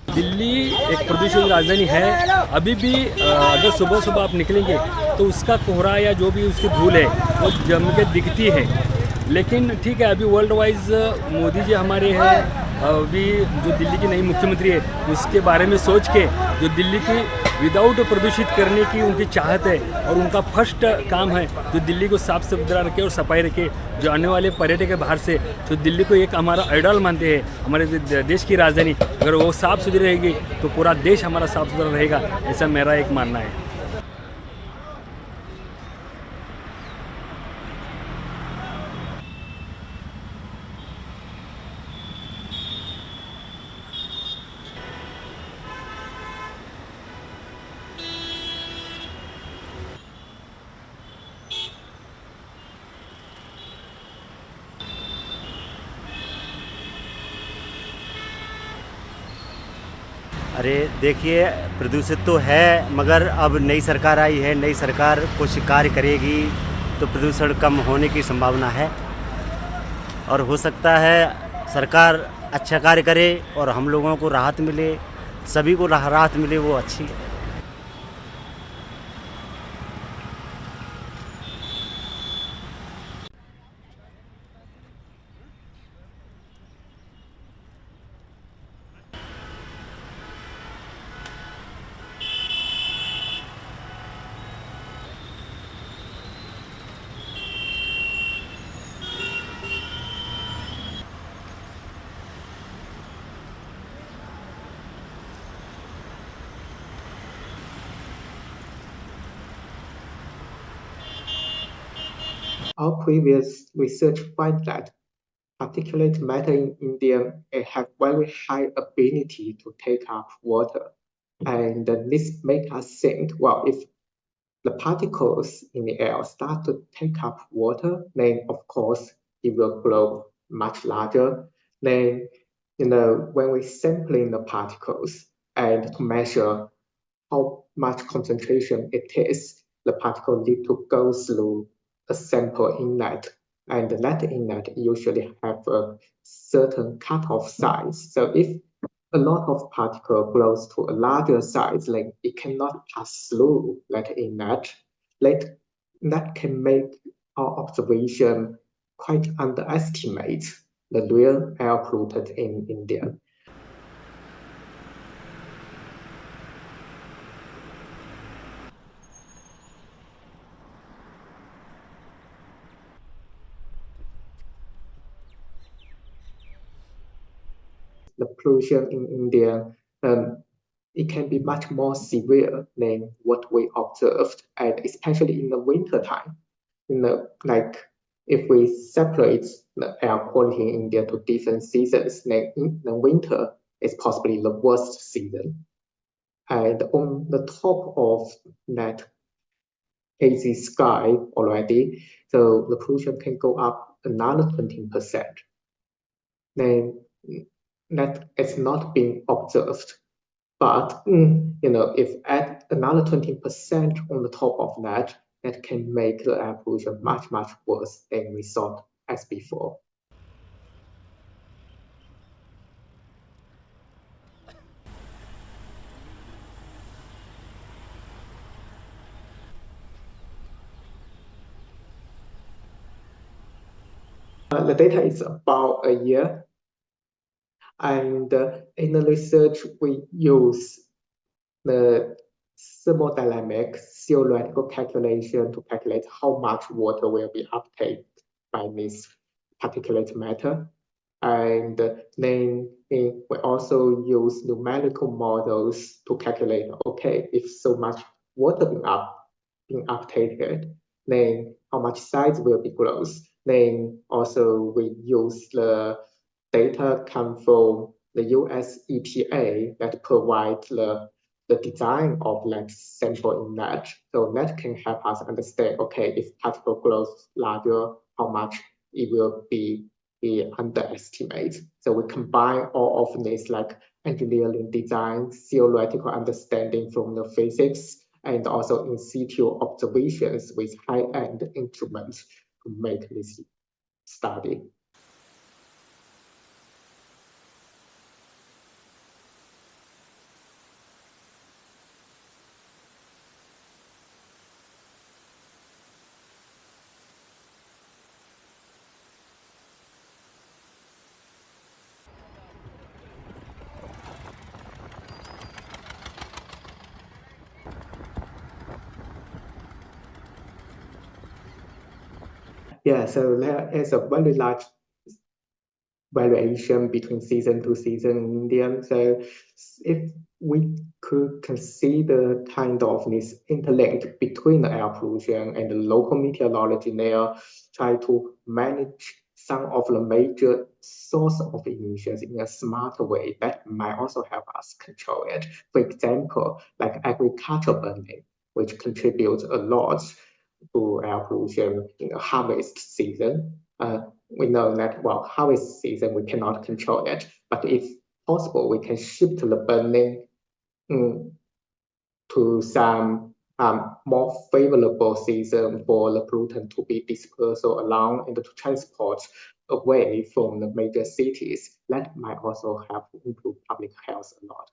दिल्ली एक प्रदूषित राजधानी है। अभी भी अगर सुबह सुबह आप निकलेंगे तो उसका कोहरा या जो भी उसकी धूल है वो जम के दिखती है। लेकिन ठीक है, अभी वर्ल्ड वाइज मोदी जी हमारे हैं, अभी जो दिल्ली की नई मुख्यमंत्री है उसके बारे में सोच के जो दिल्ली की विदाउट प्रदूषित करने की उनकी चाहत है और उनका फर्स्ट काम है जो दिल्ली को साफ सुथरा रखे और सफाई रखे। जो आने वाले पर्यटक बाहर से जो दिल्ली को एक हमारा आइडल मानते हैं, हमारे देश की राजधानी, अगर वो साफ सुथरी रहेगी तो पूरा देश हमारा साफ सुथरा रहेगा, ऐसा मेरा एक मानना है। अरे देखिए, प्रदूषित तो है, मगर अब नई सरकार आई है, नई सरकार कुछ कार्य करेगी तो प्रदूषण कम होने की संभावना है। और हो सकता है सरकार अच्छा कार्य करे और हम लोगों को राहत मिले, सभी को राहत मिले, वो अच्छी है। Our previous research finds that particulate matter in India have very high ability to take up water. And this makes us think, well, if the particles in the air start to take up water, then of course it will grow much larger. Then, when we sampling the particles and to measure how much concentration it is, the particle need to go through a sample inlet, and that inlet usually have a certain cutoff size. So if a lot of particle grows to a larger size, like it cannot pass through that inlet, that can make our observation quite underestimate the real air polluted in India. The pollution in India, it can be much more severe than what we observed, and especially in the winter time. Like if we separate the air quality in India to different seasons, then in the winter is possibly the worst season. And on the top of that hazy sky already, so the pollution can go up another 20%. Then that is not being observed. But if add another 20% on the top of that, that can make the air pollution much, much worse than we thought as before. The data is about a year. And in the research, we use the thermodynamic theoretical calculation to calculate how much water will be uptaken by this particulate matter. And then we also use numerical models to calculate, okay, if so much water being uptaken, then how much size will be gross. Then also we use the data come from the US EPA that provide the design of that sample inlet. So that can help us understand, okay, if particle grows larger, how much it will be underestimate. So we combine all of this like engineering design, theoretical understanding from the physics, and also in situ observations with high-end instruments to make this study. Yeah, so there is a very large variation between season to season in India. So if we could consider kind of this interlink between the air pollution and the local meteorology there, try to manage some of the major source of emissions in a smarter way, that might also help us control it. For example, like agricultural burning, which contributes a lot to air pollution in the harvest season. We know that, well, harvest season, we cannot control it, but if possible, we can shift the burning to some more favorable season for the pollutant to be dispersed along and to transport away from the major cities. That might also help improve public health a lot.